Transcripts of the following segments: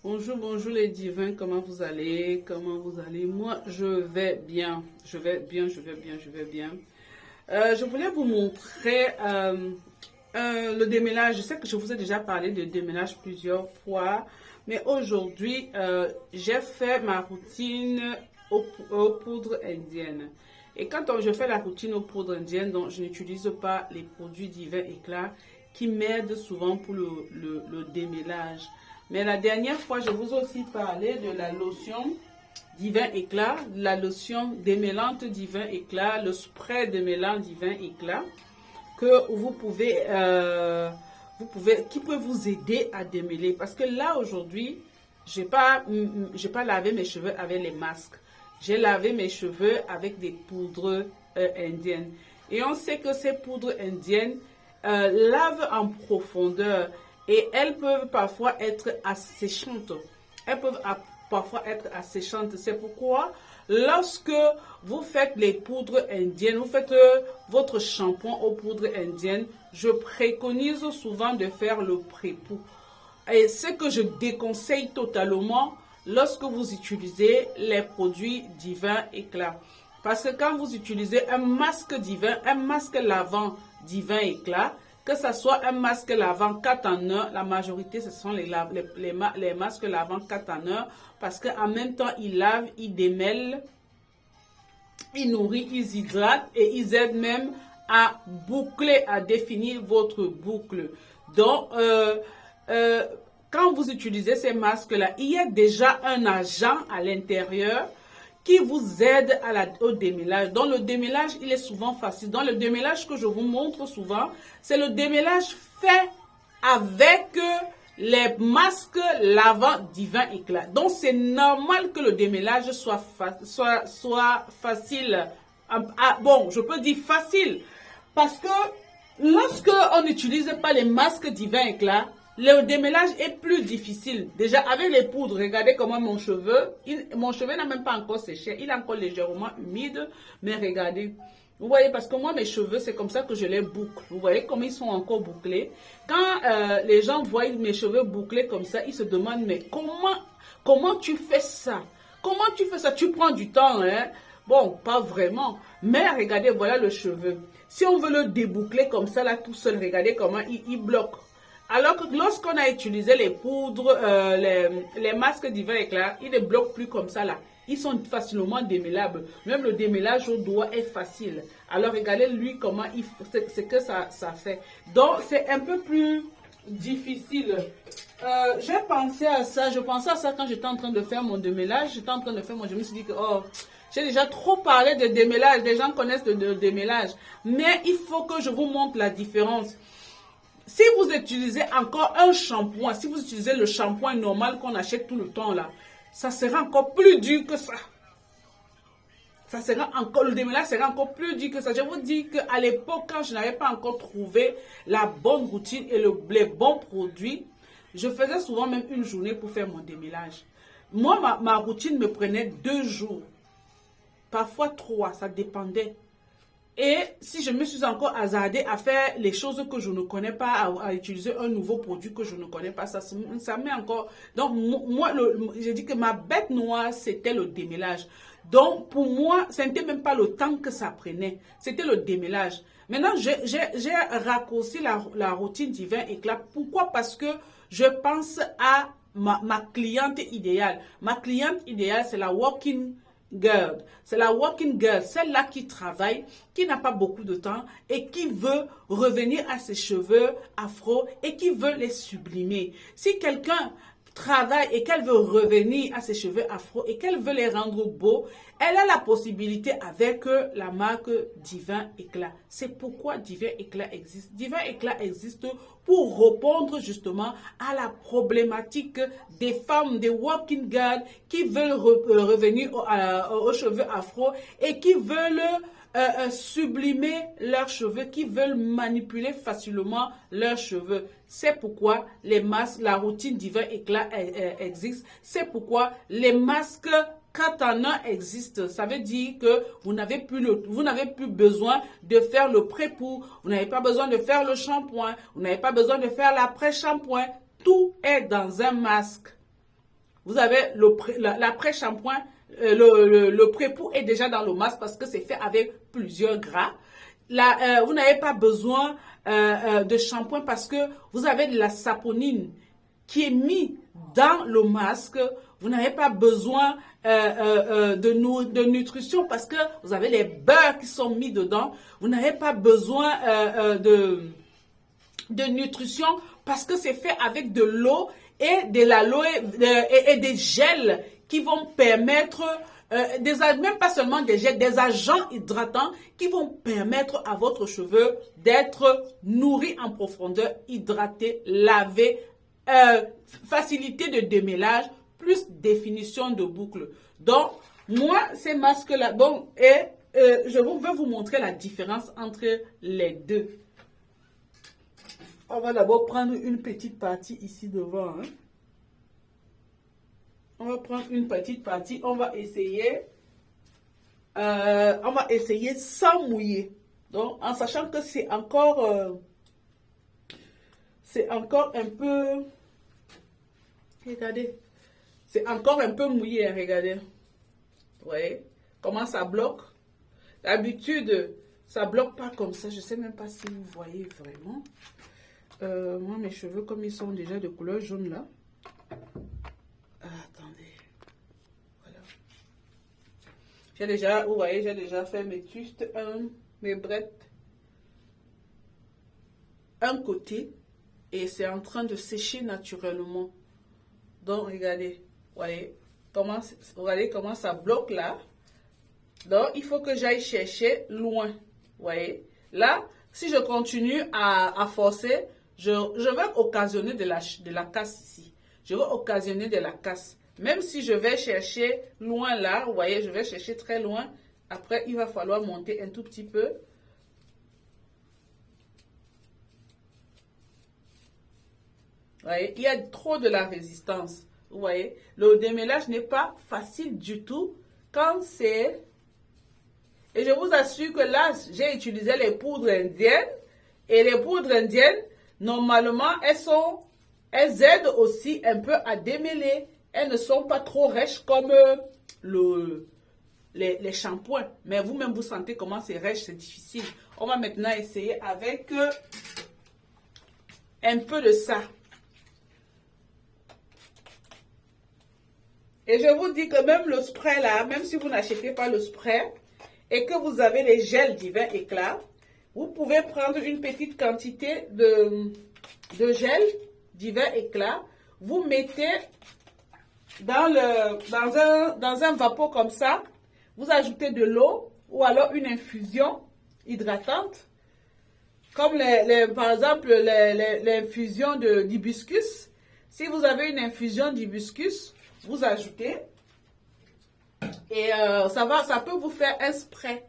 Bonjour, bonjour les divins, comment vous allez? Comment vous allez? Moi, je vais bien, je vais bien, je vais bien, je vais bien. Je voulais vous montrer le démêlage. Je sais que je vous ai déjà parlé de démêlage plusieurs fois, mais aujourd'hui, j'ai fait ma routine aux poudres indiennes. Et quand je fais la routine aux poudres indiennes, donc je n'utilise pas les produits divins éclats qui m'aident souvent pour le démêlage. Mais la dernière fois, je vous ai aussi parlé de la lotion divin éclat, la lotion démêlante divin éclat, le spray démêlant divin éclat que qui peut vous aider à démêler. Parce que là, aujourd'hui, j'ai pas lavé mes cheveux avec les masques. J'ai lavé mes cheveux avec des poudres indiennes. Et on sait que ces poudres indiennes lavent en profondeur et elles peuvent parfois être asséchantes. Elles peuvent parfois être asséchantes. C'est pourquoi lorsque vous faites les poudres indiennes, vous faites votre shampoing aux poudres indiennes, je préconise souvent de faire le pré-pou. Et ce que je déconseille totalement lorsque vous utilisez les produits divins éclat. Parce que quand vous utilisez un masque divin, un masque lavant divin éclat, que ce soit un masque lavant 4 en 1, la majorité ce sont les masques lavant 4 en 1 parce qu'en même temps ils lavent, ils démêlent, ils nourrissent, ils hydratent et ils aident même à boucler, à définir votre boucle. Donc, quand vous utilisez ces masques-là, il y a déjà un agent à l'intérieur qui vous aide au démêlage. Donc, le démêlage, il est souvent facile. Donc, le démêlage que je vous montre souvent, c'est le démêlage fait avec les masques lavant divin éclat. Donc, c'est normal que le démêlage soit facile. Bon, je peux dire facile. Parce que lorsque on n'utilise pas les masques divin éclat, le démêlage est plus difficile. Déjà, avec les poudres, regardez comment mon cheveu n'a même pas encore séché. Il est encore légèrement humide, mais regardez. Vous voyez, parce que moi, mes cheveux, c'est comme ça que je les boucle. Vous voyez comment ils sont encore bouclés. Quand les gens voient mes cheveux bouclés comme ça, ils se demandent, mais comment tu fais ça? Comment tu fais ça? Tu prends du temps, hein? Bon, pas vraiment. Mais regardez, voilà le cheveu. Si on veut le déboucler comme ça, là, tout seul, regardez comment il bloque. Alors que lorsqu'on a utilisé les poudres, les masques divin éclat, ils ne bloquent plus comme ça là. Ils sont facilement démêlables. Même le démêlage au doigt est facile. Alors regardez lui comment c'est que ça fait. Donc c'est un peu plus difficile. J'ai pensé à ça. Je pensais à ça quand j'étais en train de faire mon démêlage. Je me suis dit que j'ai déjà trop parlé de démêlage. Les gens connaissent le démêlage. Mais il faut que je vous montre la différence. Si vous utilisez encore un shampoing, si vous utilisez le shampoing normal qu'on achète tout le temps là, ça sera encore plus dur que ça. Le démêlage sera encore plus dur que ça. Je vous dis qu'à l'époque, quand je n'avais pas encore trouvé la bonne routine et les bons produits, je faisais souvent même une journée pour faire mon démêlage. Moi, ma routine me prenait 2 jours, parfois 3, ça dépendait. Et si je me suis encore hasardée à faire les choses que je ne connais pas, à utiliser un nouveau produit que je ne connais pas, ça met encore... Donc, moi, j'ai dit que ma bête noire, c'était le démêlage. Donc, pour moi, ce n'était même pas le temps que ça prenait. C'était le démêlage. Maintenant, j'ai raccourci la routine divin éclat. Pourquoi? Parce que je pense à ma cliente idéale. Ma cliente idéale, c'est la walking girl. C'est la working girl, celle-là qui travaille, qui n'a pas beaucoup de temps et qui veut revenir à ses cheveux afro et qui veut les sublimer. Si quelqu'un travaille et qu'elle veut revenir à ses cheveux afro et qu'elle veut les rendre beaux, elle a la possibilité avec la marque Divin Éclat. C'est pourquoi Divin Éclat existe. Divin Éclat existe pour répondre justement à la problématique des femmes, des working girls qui veulent revenir aux cheveux afro et qui veulent sublimer leurs cheveux, qui veulent manipuler facilement leurs cheveux. C'est pourquoi les masques, la routine Divin Éclat existe. C'est pourquoi les masques 4 en 1 existent. Ça veut dire que vous n'avez plus besoin de faire le pré-pou, vous n'avez pas besoin de faire le shampoing, vous n'avez pas besoin de faire l'après-shampoing. Tout est dans un masque. Vous avez l'après-shampoing, le pré-pou est déjà dans le masque parce que c'est fait avec plusieurs gras. Vous n'avez pas besoin de shampoing parce que vous avez de la saponine qui est mise dans le masque. Vous n'avez pas besoin de nutrition parce que vous avez les beurres qui sont mis dedans. Vous n'avez pas besoin de nutrition parce que c'est fait avec de l'eau et de l'aloe et des gels qui vont permettre, même pas seulement des gels, des agents hydratants qui vont permettre à votre cheveu d'être nourri en profondeur, hydraté, lavé, facilité de démêlage, plus définition de boucle. Donc, moi, ces masques-là, bon, et je vais vous montrer la différence entre les deux. On va d'abord prendre une petite partie ici devant. Hein. On va prendre une petite partie. On va essayer sans mouiller. Donc, en sachant que c'est encore un peu... Regardez. C'est encore un peu mouillé, hein, regardez. Vous voyez comment ça bloque? D'habitude, ça bloque pas comme ça. Je ne sais même pas si vous voyez vraiment. Moi, mes cheveux, comme ils sont déjà de couleur jaune là. Attendez. Voilà. J'ai déjà, vous voyez, j'ai déjà fait mes twistes, mes brettes. Un côté. Et c'est en train de sécher naturellement. Donc, regardez. Voyez comment ça bloque là. Donc, il faut que j'aille chercher loin. Vous voyez. Là, si je continue à forcer, je vais occasionner de la casse ici. Je vais occasionner de la casse. Même si je vais chercher loin là, vous voyez, je vais chercher très loin. Après, il va falloir monter un tout petit peu. Vous voyez, il y a trop de la résistance. Vous voyez, le démêlage n'est pas facile du tout quand c'est... Et je vous assure que là, j'ai utilisé les poudres indiennes. Et les poudres indiennes, normalement, elles aident aussi un peu à démêler. Elles ne sont pas trop rêches comme les shampoings. Mais vous-même, vous sentez comment c'est rêche, c'est difficile. On va maintenant essayer avec un peu de ça. Et je vous dis que même le spray là, même si vous n'achetez pas le spray et que vous avez les gels divin éclat, vous pouvez prendre une petite quantité de gel divin éclat. Vous mettez dans un vapeau comme ça. Vous ajoutez de l'eau ou alors une infusion hydratante. Comme par exemple l'infusion d'hibiscus. Si vous avez une infusion d'hibiscus, vous ajoutez et ça peut vous faire un spray.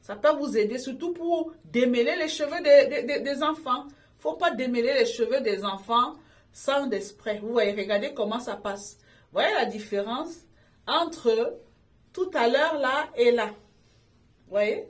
Ça peut vous aider surtout pour démêler les cheveux des enfants. Il ne faut pas démêler les cheveux des enfants sans des sprays. Vous voyez, regardez comment ça passe. Vous voyez la différence entre tout à l'heure là et là. Vous voyez?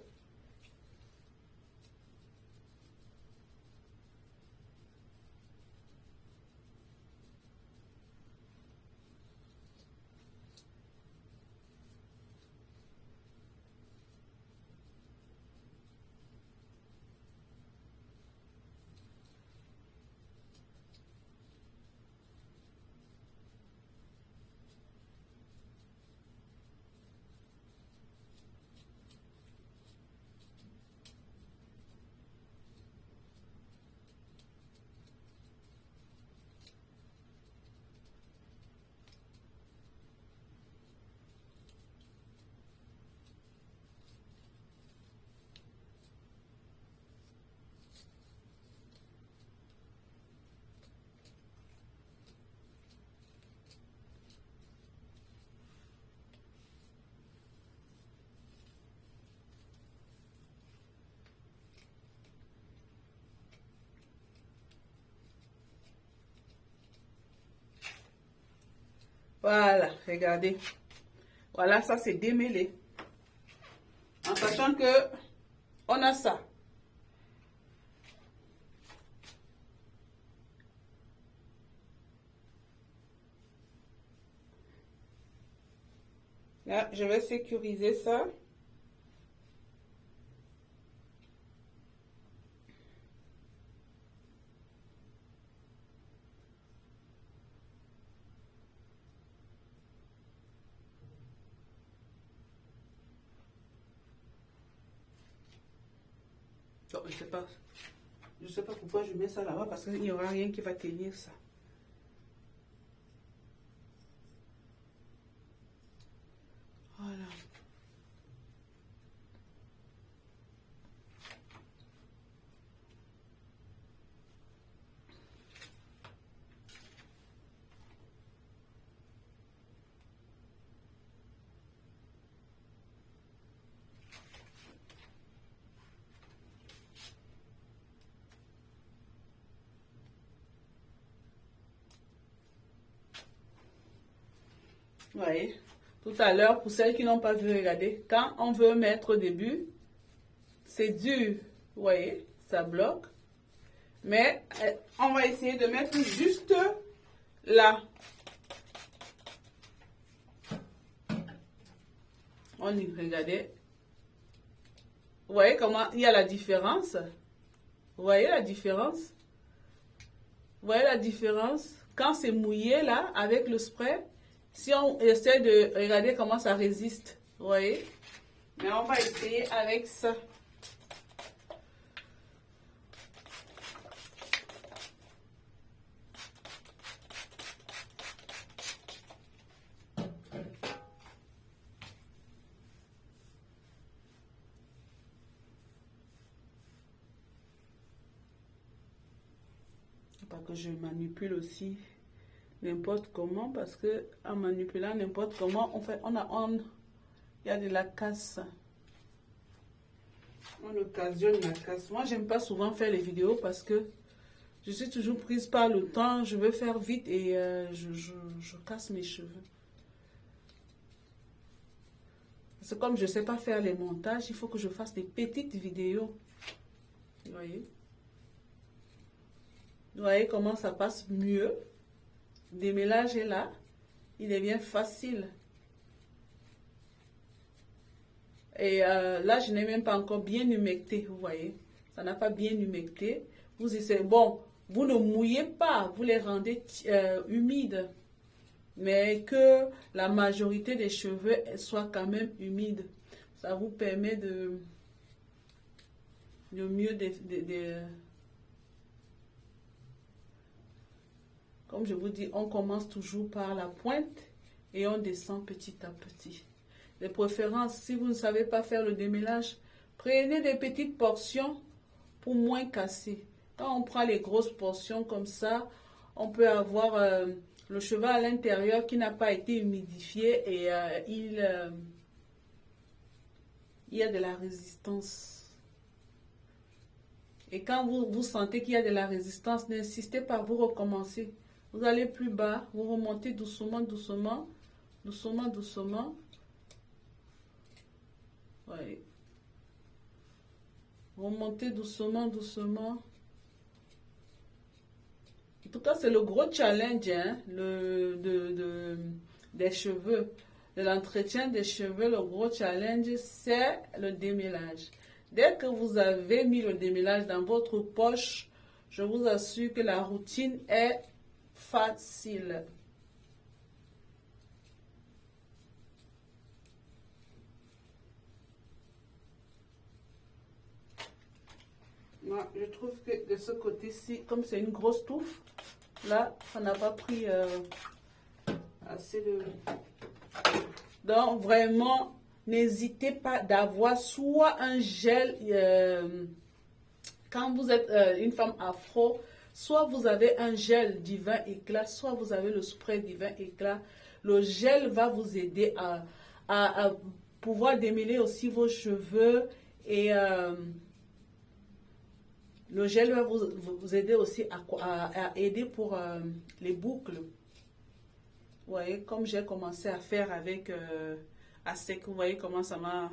Voilà, regardez. Voilà, ça c'est démêlé. En sachant que on a ça. Là, je vais sécuriser ça. Bon, je sais pas pourquoi je mets ça là-bas parce qu'il n'y aura rien qui va tenir ça. Voilà. Vous voyez, tout à l'heure, pour celles qui n'ont pas vu, regardez, quand on veut mettre au début, c'est dur, vous voyez, ça bloque. Mais on va essayer de mettre juste là. On y regardez. Vous voyez comment il y a la différence? Vous voyez la différence? Vous voyez la différence? Quand c'est mouillé là, avec le spray, si on essaie de regarder comment ça résiste, vous voyez? Mais on va essayer avec ça. Pas que je manipule aussi n'importe comment, parce que en manipulant n'importe comment, il y a de la casse. On occasionne la casse. Moi, j'aime pas souvent faire les vidéos parce que je suis toujours prise par le temps. Je veux faire vite et je casse mes cheveux. C'est comme je sais pas faire les montages, il faut que je fasse des petites vidéos. Vous voyez? Vous voyez comment ça passe mieux? Le démêlage est là. Il devient facile. Et là, je n'ai même pas encore bien humecté, vous voyez. Ça n'a pas bien humecté. Vous essayez, bon, vous ne mouillez pas, vous les rendez humides. Mais que la majorité des cheveux soient quand même humides. Ça vous permet de mieux... Comme je vous dis, on commence toujours par la pointe et on descend petit à petit. De préférence, si vous ne savez pas faire le démêlage, prenez des petites portions pour moins casser. Quand on prend les grosses portions comme ça, on peut avoir le cheveu à l'intérieur qui n'a pas été humidifié et il y a de la résistance. Et quand vous sentez qu'il y a de la résistance, n'insistez pas, vous recommencez. Vous allez plus bas, vous remontez doucement, doucement, doucement, doucement. Ouais. Remontez doucement, doucement. En tout cas, c'est le gros challenge hein, des cheveux. De l'entretien des cheveux, le gros challenge, c'est le démêlage. Dès que vous avez mis le démêlage dans votre poche, je vous assure que la routine est facile. Moi, je trouve que de ce côté-ci, comme c'est une grosse touffe, là, ça n'a pas pris assez de... Donc, vraiment, n'hésitez pas d'avoir soit un gel, quand vous êtes une femme afro, soit vous avez un gel divin éclat, soit vous avez le spray divin éclat. Le gel va vous aider à pouvoir démêler aussi vos cheveux et le gel va vous aider aussi à aider pour les boucles. Vous voyez, comme j'ai commencé à faire avec à sec, vous voyez comment ça m'a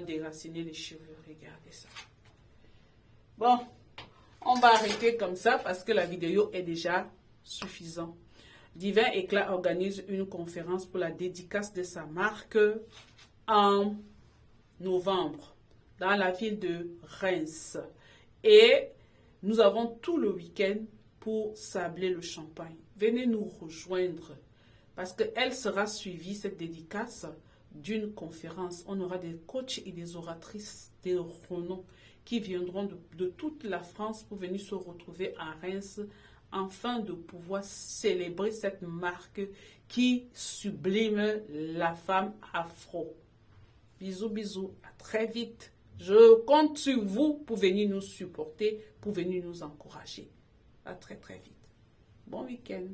déraciné les cheveux. Regardez ça. Bon, on va arrêter comme ça parce que la vidéo est déjà suffisante. Divin Éclat organise une conférence pour la dédicace de sa marque en novembre dans la ville de Reims. Et nous avons tout le week-end pour sabler le champagne. Venez nous rejoindre parce qu'elle sera suivie, cette dédicace, d'une conférence. On aura des coachs et des oratrices, des renom qui viendront de toute la France pour venir se retrouver à Reims afin de pouvoir célébrer cette marque qui sublime la femme afro. Bisous, bisous, à très vite. Je compte sur vous pour venir nous supporter, pour venir nous encourager. À très, très vite. Bon week-end.